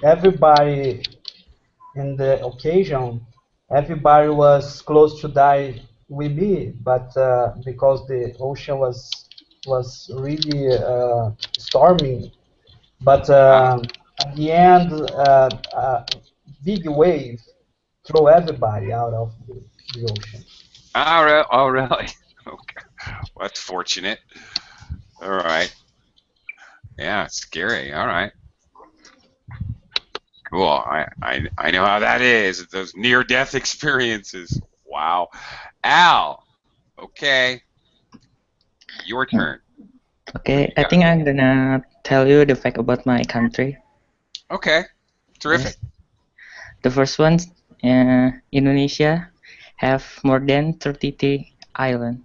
Speaker 3: everybody in the occasion, everybody was close to die with me, but because the ocean was really storming, but at the end, a big wave threw everybody out of the ocean.
Speaker 1: Oh, really? Okay. Well, that's fortunate. All right. Yeah, it's scary. All right. Cool. I know how that is. Those near-death experiences. Wow. Al. Okay. Your turn.
Speaker 4: Okay, I think I'm gonna tell you the fact about my country.
Speaker 1: Okay. Terrific.
Speaker 4: The first one, Indonesia have more than 33 islands.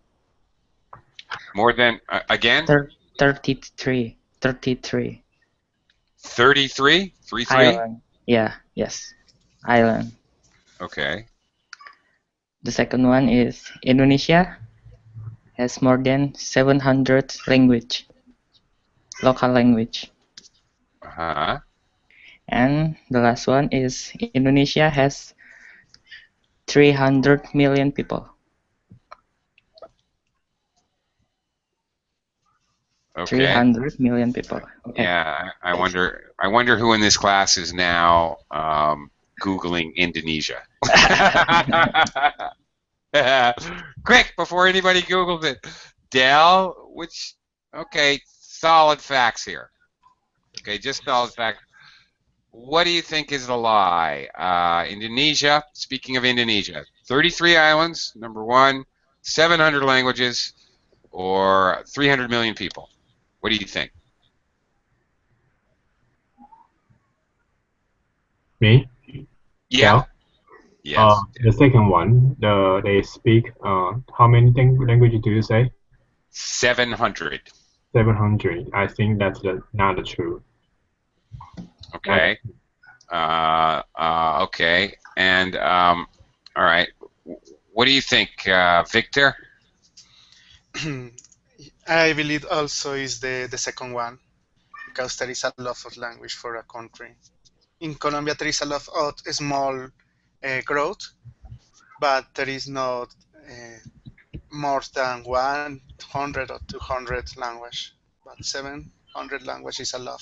Speaker 1: More than, again?
Speaker 4: 33. 33.
Speaker 1: 33? 3-3?
Speaker 4: Island. Yeah, yes. Island.
Speaker 1: Okay.
Speaker 4: The second one is Indonesia has more than 700 language. Local language.
Speaker 1: Uh-huh.
Speaker 4: And the last one is Indonesia has 300 million people.
Speaker 1: Okay.
Speaker 4: 300 million people. Okay.
Speaker 1: Yeah, I wonder who in this class is now Googling Indonesia. Quick, before anybody Googles it. Del, okay, solid facts here. Okay, just solid facts. What do you think is the lie? Indonesia, speaking of Indonesia, 33 islands, number one, 700 languages, or 300 million people? What do you think?
Speaker 5: Me?
Speaker 1: Yeah. Yes.
Speaker 5: The second one, they speak, how many languages do you say?
Speaker 1: 700.
Speaker 5: 700. I think that's not the truth.
Speaker 1: Okay. Okay. And, all right. What do you think, Victor?
Speaker 2: I believe also is the second one, because there is a lot of language for a country. In Colombia, there is a lot of small growth, but there is not more than 100 or 200 language. But 700 language is a lot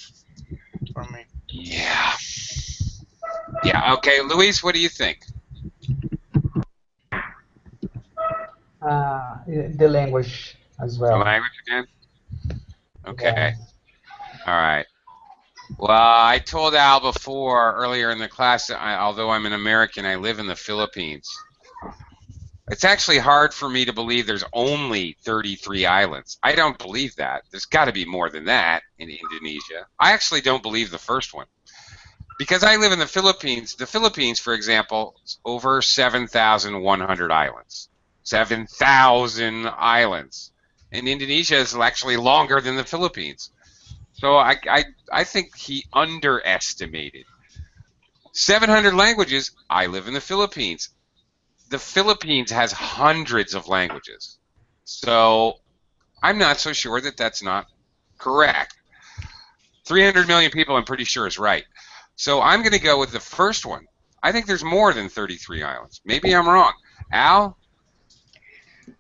Speaker 2: for me.
Speaker 1: Yeah. Yeah. Okay, Luis, what do you think?
Speaker 3: The language as well.
Speaker 1: The language again? Okay.
Speaker 3: Yeah.
Speaker 1: All right. Well, I told Al before, earlier in the class, although I'm an American, I live in the Philippines. It's actually hard for me to believe there's only 33 islands. I don't believe that. There's got to be more than that in Indonesia. I actually don't believe the first one. Because I live in the Philippines. The Philippines, for example, is over 7,100 islands. 7,000 islands. And Indonesia is actually longer than the Philippines. So I think he underestimated. 700 languages. I live in the Philippines. The Philippines has hundreds of languages. So I'm not so sure that that's not correct. 300 million people, I'm pretty sure, is right. So I'm going to go with the first one. I think there's more than 33 islands. Maybe I'm wrong. Al?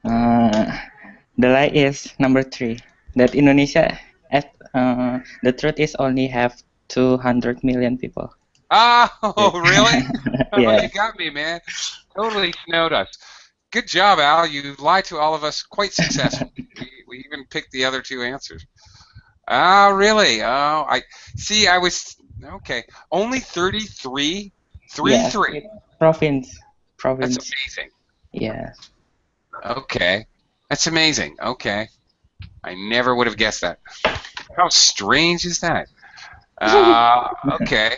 Speaker 4: The lie is number 3. That Indonesia, the truth is only have 200 million people.
Speaker 1: Oh, really? Oh,
Speaker 4: Yeah.
Speaker 1: you got me, man. Totally snowed us. Good job, Al. You lied to all of us quite successfully. We even picked the other 2 answers. Oh, really? Oh, I see. I was okay. Only 33. 33.
Speaker 4: Yes, province.
Speaker 1: That's amazing.
Speaker 4: Yeah.
Speaker 1: Okay, that's amazing. Okay, I never would have guessed that. How strange is that? Okay.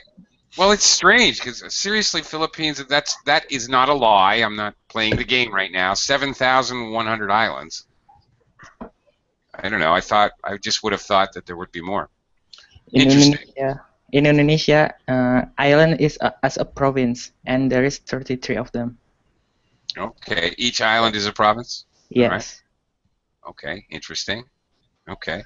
Speaker 1: Well, it's strange because seriously, Philippines. That is not a lie. I'm not playing the game right now. 7,100 islands. I don't know. I just would have thought that there would be more. Interesting.
Speaker 4: In Indonesia, island is as a province, and there is 33 of them.
Speaker 1: Okay. Each island is a province?
Speaker 4: Yes.
Speaker 1: Right. Okay. Interesting. Okay.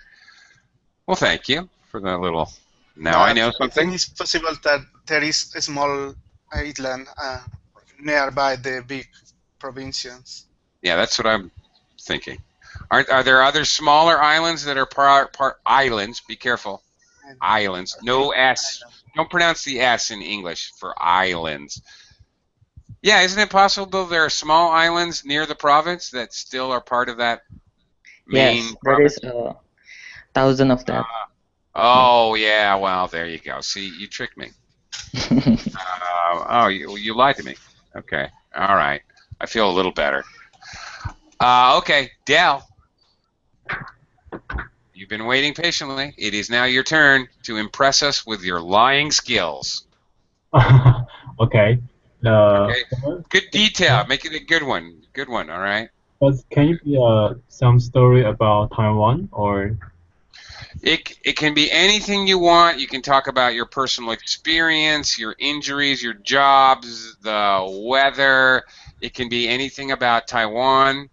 Speaker 1: Well, thank you for that little. Now I know something.
Speaker 2: I think it's possible that there is a small island nearby the big provinces.
Speaker 1: Yeah, that's what I'm thinking. Are there other smaller islands that are part islands? Be careful. Islands. No S. Don't pronounce the S in English for islands. Yeah, isn't it possible there are small islands near the province that still are part of that main
Speaker 4: Yes,
Speaker 1: province?
Speaker 4: there is 1,000 of that.
Speaker 1: Oh, yeah, well, there you go. See, you tricked me. You lied to me. Okay, all right. I feel a little better. Okay, Dell. You've been waiting patiently. It is now your turn to impress us with your lying skills.
Speaker 5: Okay.
Speaker 1: Okay. Good detail. Make it a good one. Good one, all right?
Speaker 5: But can you be some story about Taiwan or?
Speaker 1: It can be anything you want. You can talk about your personal experience, your injuries, your jobs, the weather. It can be anything about Taiwan.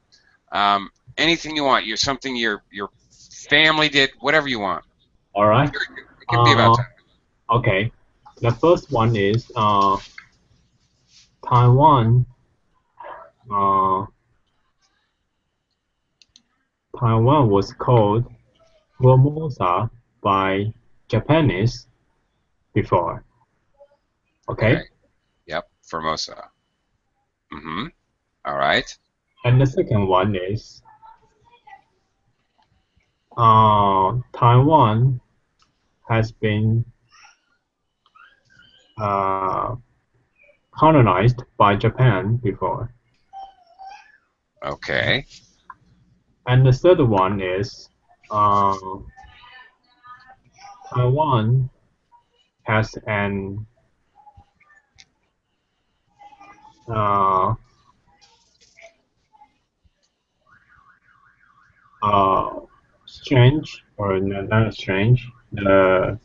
Speaker 1: Anything you want. Something your family did. Whatever you want.
Speaker 5: All right.
Speaker 1: It can be about Taiwan.
Speaker 5: Okay. The first one is Taiwan. Taiwan was called Formosa by Japanese before. Okay.
Speaker 1: Yep, Formosa. All right.
Speaker 5: And the second one is Taiwan has been colonized by Japan before.
Speaker 1: Okay.
Speaker 5: And the third one is Taiwan has an strange, or not strange, the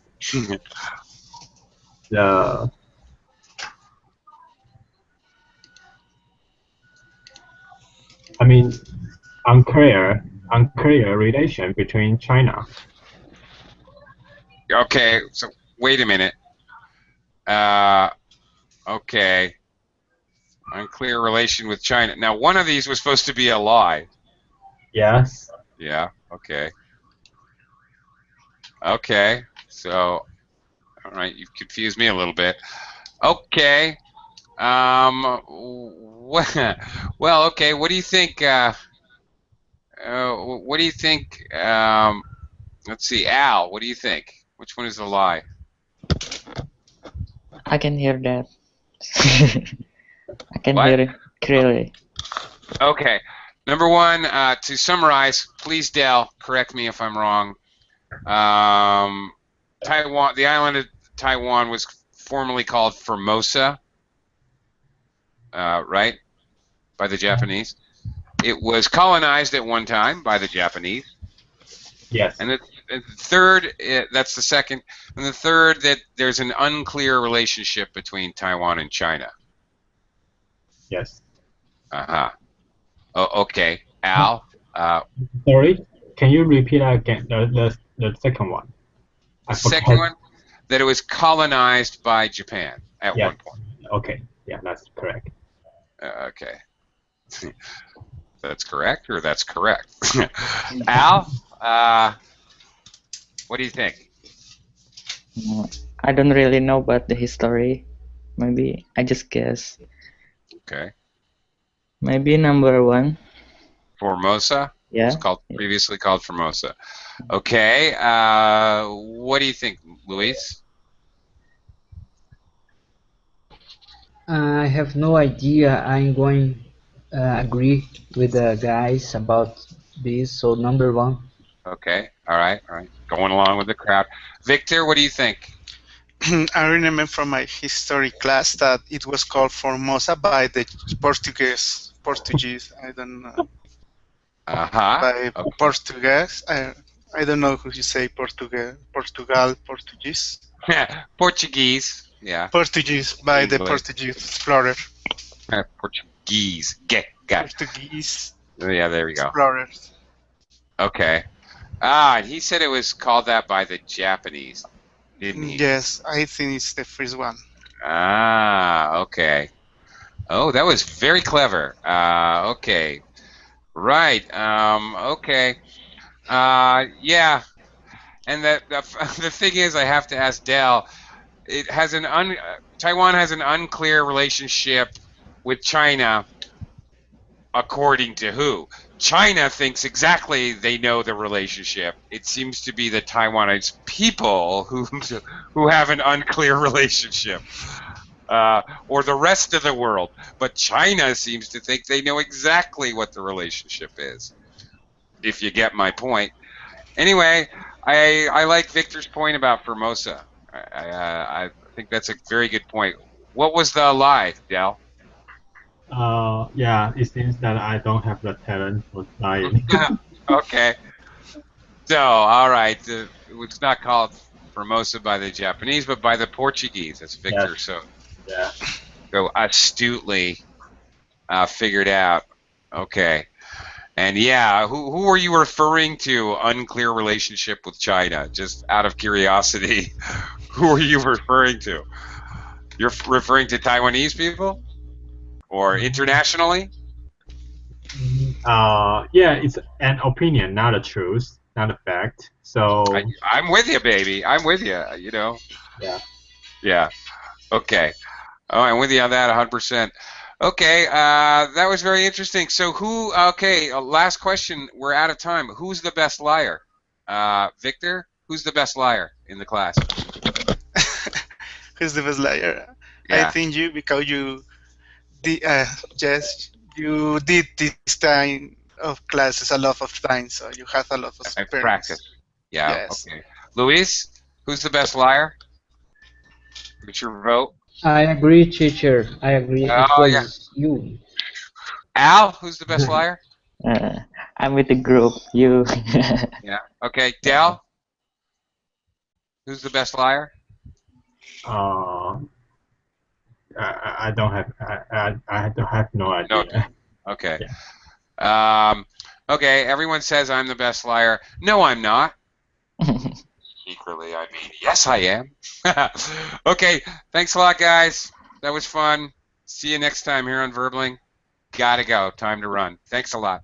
Speaker 5: I mean unclear relation between China.
Speaker 1: Okay, so wait a minute. Okay. Unclear relation with China. Now, one of these was supposed to be a lie.
Speaker 5: Yes.
Speaker 1: Yeah, okay. Okay, so, all right, you've confused me a little bit. Okay. Well, okay, what do you think, let's see, Al, what do you think? Which one is the lie?
Speaker 4: I can hear that. I can
Speaker 1: What?
Speaker 4: hear it clearly.
Speaker 1: Okay. Number one, to summarize, please, Dell, correct me if I'm wrong. Taiwan, the island of Taiwan was formerly called Formosa, right, by the Japanese. it was colonized at one time by the Japanese.
Speaker 5: Yes.
Speaker 1: And the third, that's the second. And the third, that there's an unclear relationship between Taiwan and China.
Speaker 5: Yes.
Speaker 1: Uh-huh. Oh, okay. Al?
Speaker 5: Sorry, can you repeat again the second one?
Speaker 1: The second one, that it was colonized by Japan at one point.
Speaker 5: Okay, yeah, that's correct.
Speaker 1: Okay. That's correct, or that's correct? Al, what do you think?
Speaker 4: I don't really know about the history. Maybe I just guess.
Speaker 1: Okay.
Speaker 4: Maybe number 1.
Speaker 1: Formosa?
Speaker 4: Yeah.
Speaker 1: It was called, previously called Formosa. Okay. What do you think, Luis?
Speaker 3: I have no idea. I'm going agree with the guys about this. So number 1.
Speaker 1: Okay. All right. Going along with the crowd. Victor, what do you think?
Speaker 2: I remember from my history class that it was called Formosa by the Portuguese. I don't know. By
Speaker 1: Okay.
Speaker 2: Portuguese. I don't know who you say Portuguese. Portuguese.
Speaker 1: Portuguese. Yeah.
Speaker 2: Portuguese by the
Speaker 1: English.
Speaker 2: Portuguese explorer.
Speaker 1: Portuguese. Got.
Speaker 2: Portuguese
Speaker 1: Yeah, there we go.
Speaker 2: explorers.
Speaker 1: Okay. He said it was called that by the Japanese, didn't he?
Speaker 2: Yes, I think it's the first one.
Speaker 1: Okay. Oh, that was very clever. Okay. Right. Okay. Yeah. And the thing is, I have to ask Del. It has Taiwan has an unclear relationship with China, according to who? China thinks exactly they know the relationship. It seems to be the Taiwanese people who have an unclear relationship, or the rest of the world. But China seems to think they know exactly what the relationship is, if you get my point. Anyway, I like Victor's point about Formosa. I think that's a very good point. What was the lie, Del?
Speaker 5: Yeah, it seems that I don't have the talent for lying.
Speaker 1: Okay. So, all right. It's not called Formosa by the Japanese, but by the Portuguese. That's Victor.
Speaker 5: Yes.
Speaker 1: So astutely figured out. Okay. And yeah, who are you referring to? Unclear relationship with China. Just out of curiosity, who are you referring to? You're referring to Taiwanese people, or internationally?
Speaker 5: Yeah, it's an opinion, not a truth, not a fact. So
Speaker 1: I'm with you, baby. I'm with you. You know.
Speaker 5: Yeah.
Speaker 1: Yeah. Okay. Oh, I'm with you on that 100%. Okay, that was very interesting. So last question. We're out of time. Who's the best liar? Victor, who's the best liar in the class?
Speaker 2: Who's the best liar?
Speaker 1: Yeah.
Speaker 2: I think you, because you did, you did this kind of classes a lot of times, so you have a lot of experience.
Speaker 1: I practice. Yeah.
Speaker 2: Yes.
Speaker 1: Okay. Luis, who's the best liar? What's your vote?
Speaker 3: I agree, teacher. I agree. It was you.
Speaker 1: Al, who's the best liar?
Speaker 4: I'm with the group. You.
Speaker 1: Yeah. Okay. Del, who's the best liar?
Speaker 5: I don't have. I don't have no idea.
Speaker 1: No. Okay.
Speaker 5: Yeah.
Speaker 1: Okay. Everyone says I'm the best liar. No, I'm not. Secretly, I mean, yes, I am. Okay. Thanks a lot, guys. That was fun. See you next time here on Verbling. Gotta go. Time to run. Thanks a lot.